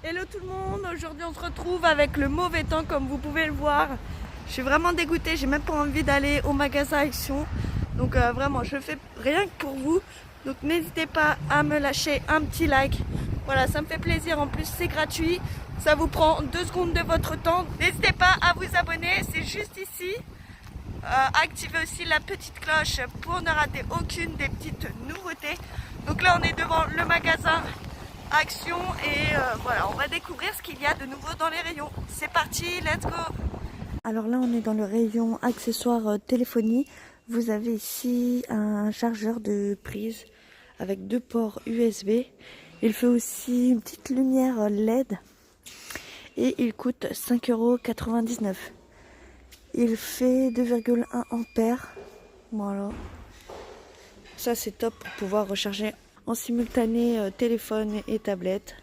Hello tout le monde, aujourd'hui on se retrouve avec le mauvais temps comme vous pouvez le voir. Je suis vraiment dégoûtée, j'ai même pas envie d'aller au magasin Action. Donc vraiment je fais rien que pour vous. Donc n'hésitez pas à me lâcher un petit like. Voilà, ça me fait plaisir, en plus c'est gratuit. Ça vous prend 2 secondes de votre temps. N'hésitez pas à vous abonner, c'est juste ici. Activez aussi la petite cloche pour ne rater aucune des petites nouveautés. Donc là on est devant le magasin Action et voilà, on va découvrir ce qu'il y a de nouveau dans les rayons. C'est parti, let's go! Alors là on est dans le rayon accessoires téléphonie. Vous avez ici un chargeur de prise avec 2 ports USB. Il fait aussi une petite lumière LED et il coûte 5,99 €. Il fait 2,1 ampères. Voilà. Ça c'est top pour pouvoir recharger en simultané téléphone et tablette.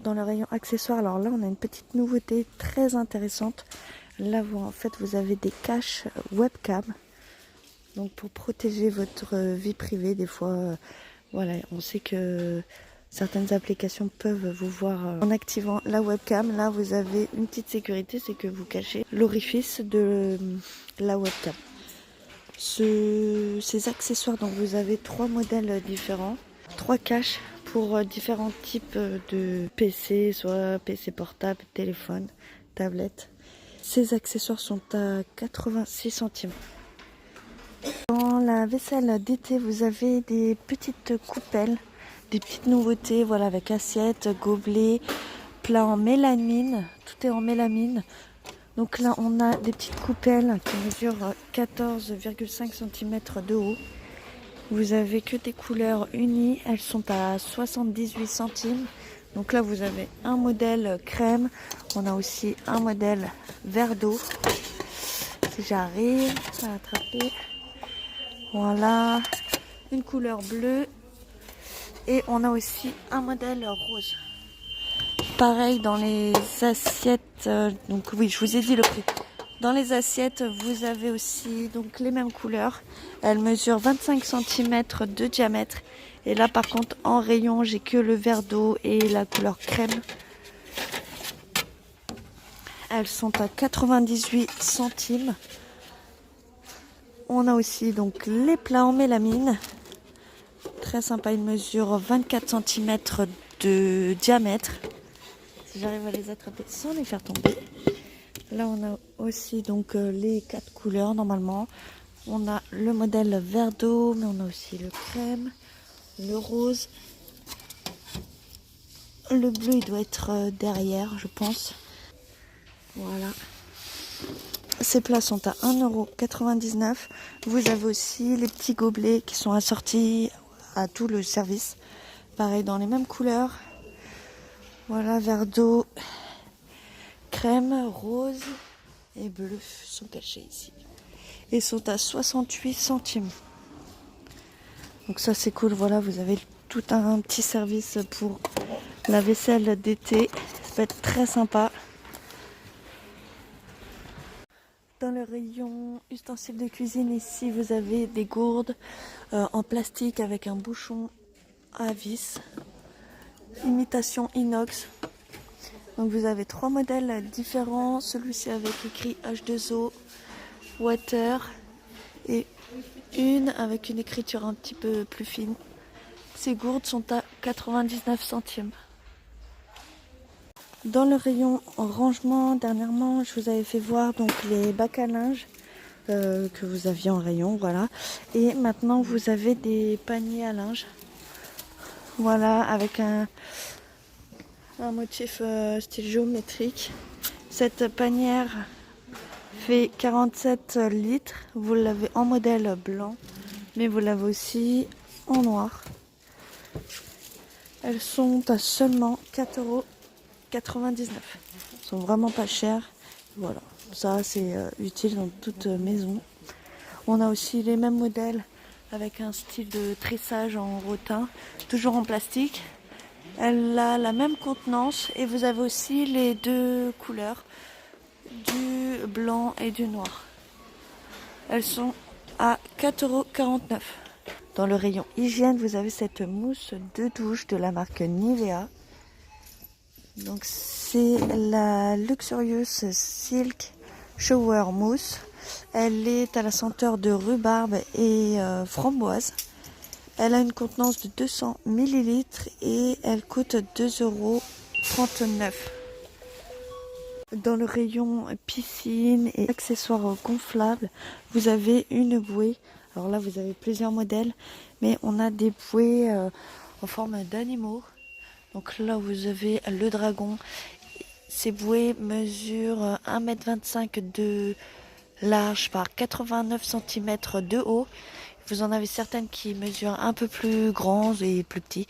Dans le rayon accessoires, alors là on a une petite nouveauté très intéressante. Là vous avez des caches webcam. Donc pour protéger votre vie privée, des fois voilà, on sait que certaines applications peuvent vous voir en activant la webcam. Là vous avez une petite sécurité, c'est que vous cachez l'orifice de la webcam. Ces accessoires, donc vous avez 3 modèles différents, 3 caches pour différents types de PC, soit PC portable, téléphone, tablette. Ces accessoires sont à 86 centimes. Dans la vaisselle d'été, vous avez des petites coupelles, des petites nouveautés, voilà, avec assiette, gobelet, plat en mélamine, tout est en mélamine. Donc là on a des petites coupelles qui mesurent 14,5 cm de haut. Vous avez que des couleurs unies, elles sont à 78 centimes. Donc là vous avez un modèle crème, on a aussi un modèle verre d'eau. Si j'arrive à attraper, voilà, une couleur bleue et on a aussi un modèle rose. Pareil dans les assiettes, donc oui je vous ai dit le prix. Dans les assiettes vous avez aussi donc les mêmes couleurs. Elles mesurent 25 cm de diamètre. Et là par contre en rayon j'ai que le verre d'eau et la couleur crème. Elles sont à 98 centimes. On a aussi donc les plats en mélamine. Très sympa, ils mesurent 24 cm de diamètre. Si j'arrive à les attraper sans les faire tomber. Là on a aussi donc les 4 couleurs normalement. On a le modèle verre d'eau, mais on a aussi le crème, le rose. Le bleu il doit être derrière je pense. Voilà. Ces plats sont à 1,99 €. Vous avez aussi les petits gobelets qui sont assortis à tout le service. Pareil dans les mêmes couleurs. Voilà, verre d'eau, crème, rose et bleu sont cachés ici. Et sont à 68 centimes. Donc ça c'est cool, voilà, vous avez tout un petit service pour la vaisselle d'été. Ça peut être très sympa. Dans le rayon ustensiles de cuisine, ici vous avez des gourdes en plastique avec un bouchon à vis. Imitation inox. Donc vous avez 3 modèles différents, celui-ci avec écrit H2O, Water et une avec une écriture un petit peu plus fine. Ces gourdes sont à 99 centimes. Dans le rayon rangement, dernièrement je vous avais fait voir donc les bacs à linge que vous aviez en rayon, voilà. Et maintenant vous avez des paniers à linge. Voilà, avec un motif style géométrique. Cette panière fait 47 litres. Vous l'avez en modèle blanc, mais vous l'avez aussi en noir. Elles sont à seulement 4,99 €. Elles sont vraiment pas chères. Voilà, ça c'est utile dans toute maison. On a aussi les mêmes modèles avec un style de tressage en rotin, toujours en plastique. Elle a la même contenance et vous avez aussi les 2 couleurs. du blanc et du noir. Elles sont à 4,49 €. Dans le rayon hygiène, vous avez cette mousse de douche de la marque Nivea. Donc c'est la Luxurious Silk Shower Mousse. Elle est à la senteur de rhubarbe et framboise. Elle a une contenance de 200 ml et elle coûte 2,39 €. Dans le rayon piscine et accessoires gonflables, vous avez une bouée. Alors là, vous avez plusieurs modèles, mais on a des bouées en forme d'animaux. Donc là, vous avez le dragon. Ces bouées mesurent 1,25 m de large par 89 cm de haut. Vous en avez certaines qui mesurent un peu plus grands et plus petits.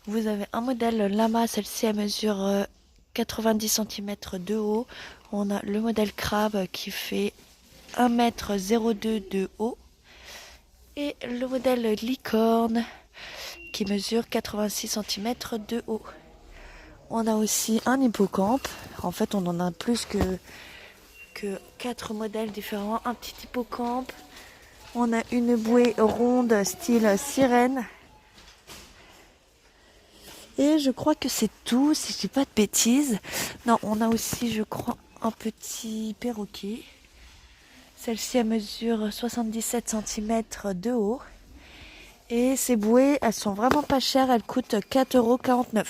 Vous avez un modèle lama, celle-ci elle mesure 90 cm de haut. On a le modèle crabe qui fait 1,02 m de haut. Et le modèle licorne qui mesure 86 cm de haut. On a aussi un hippocampe. En fait, on en a plus que 4 modèles différents. Un petit hippocampe. On a une bouée ronde style sirène. Et je crois que c'est tout, si je dis pas de bêtises. Non, on a aussi, je crois, un petit perroquet. Celle-ci, elle mesure 77 cm de haut. Et ces bouées, elles sont vraiment pas chères. Elles coûtent 4,49 €.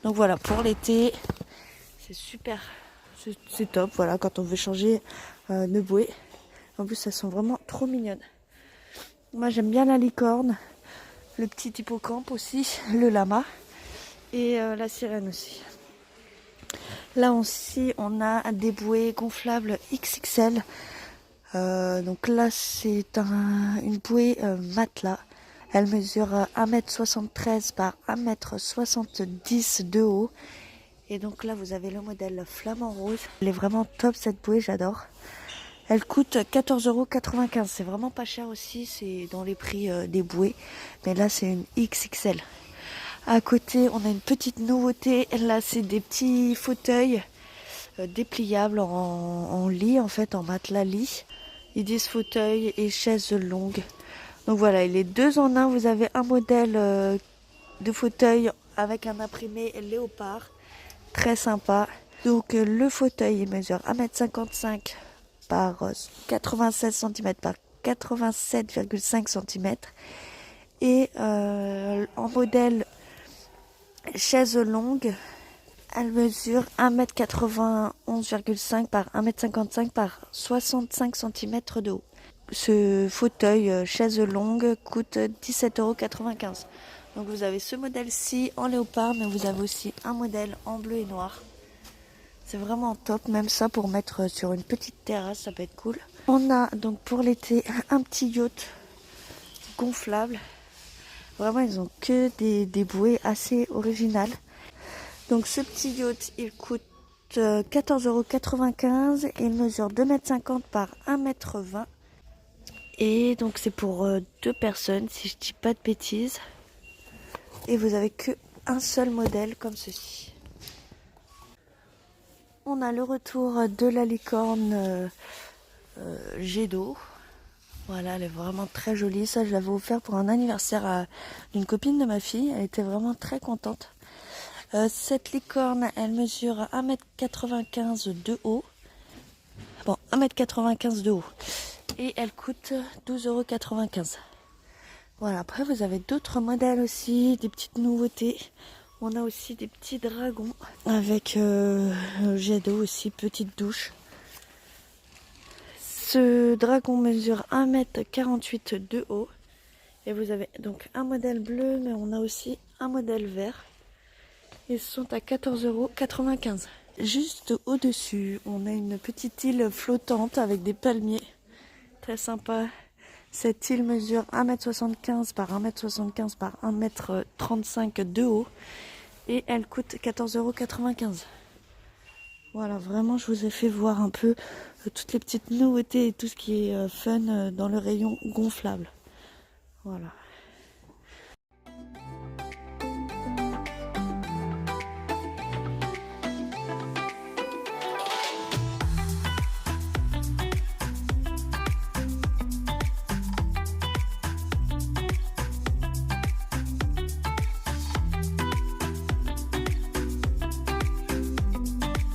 Donc voilà, pour l'été, c'est super. C'est top, voilà, quand on veut changer de bouée. En plus, elles sont vraiment trop mignonnes. Moi, j'aime bien la licorne, le petit hippocampe aussi, le lama et la sirène aussi. Là aussi, on a des bouées gonflables XXL. Donc là, c'est une bouée matelas. Elle mesure 1,73 m par 1,70 m de haut. Et donc là, vous avez le modèle flamant rose. Elle est vraiment top cette bouée, j'adore. Elle coûte 14,95 €. C'est vraiment pas cher aussi, c'est dans les prix des bouées. Mais là, c'est une XXL. À côté, on a une petite nouveauté. Là, c'est des petits fauteuils dépliables en lit, en fait, en matelas lit. Ils disent fauteuil et chaise longue. Donc voilà, il est 2 en 1. Vous avez un modèle de fauteuil avec un imprimé léopard. Très sympa. Donc le fauteuil, il mesure 1,55 m par 96 cm par 87,5 cm. Et en modèle chaise longue, elle mesure 1,91,5 m par 1,55 m par 65 cm de haut. Ce fauteuil chaise longue coûte 17,95 €. Donc vous avez ce modèle-ci en léopard, mais vous avez aussi un modèle en bleu et noir. C'est vraiment top, même ça pour mettre sur une petite terrasse, ça peut être cool. On a donc pour l'été un petit yacht gonflable. Vraiment, ils ont que des bouées assez originales. Donc ce petit yacht, il coûte 14,95 € et il mesure 2,50 m par 1,20 m. Et donc c'est pour 2 personnes, si je dis pas de bêtises. Et vous avez que un seul modèle comme ceci. On a le retour de la licorne jet d'eau. Voilà, elle est vraiment très jolie. Ça, je l'avais offert pour un anniversaire d'une copine de ma fille. Elle était vraiment très contente. Cette licorne, elle mesure 1,95 m de haut. Bon, 1,95 m de haut. Et elle coûte 12,95 €. Voilà, après vous avez d'autres modèles aussi, des petites nouveautés. On a aussi des petits dragons avec jet d'eau aussi, petite douche. Ce dragon mesure 1,48 m de haut. Et vous avez donc un modèle bleu, mais on a aussi un modèle vert. Ils sont à 14,95 €. Juste au-dessus, on a une petite île flottante avec des palmiers. Très sympa. Cette île mesure 1,75 m par 1,75 m par 1,35 m de haut. Et elle coûte 14,95 €. Voilà, vraiment, je vous ai fait voir un peu toutes les petites nouveautés et tout ce qui est fun dans le rayon gonflable. Voilà.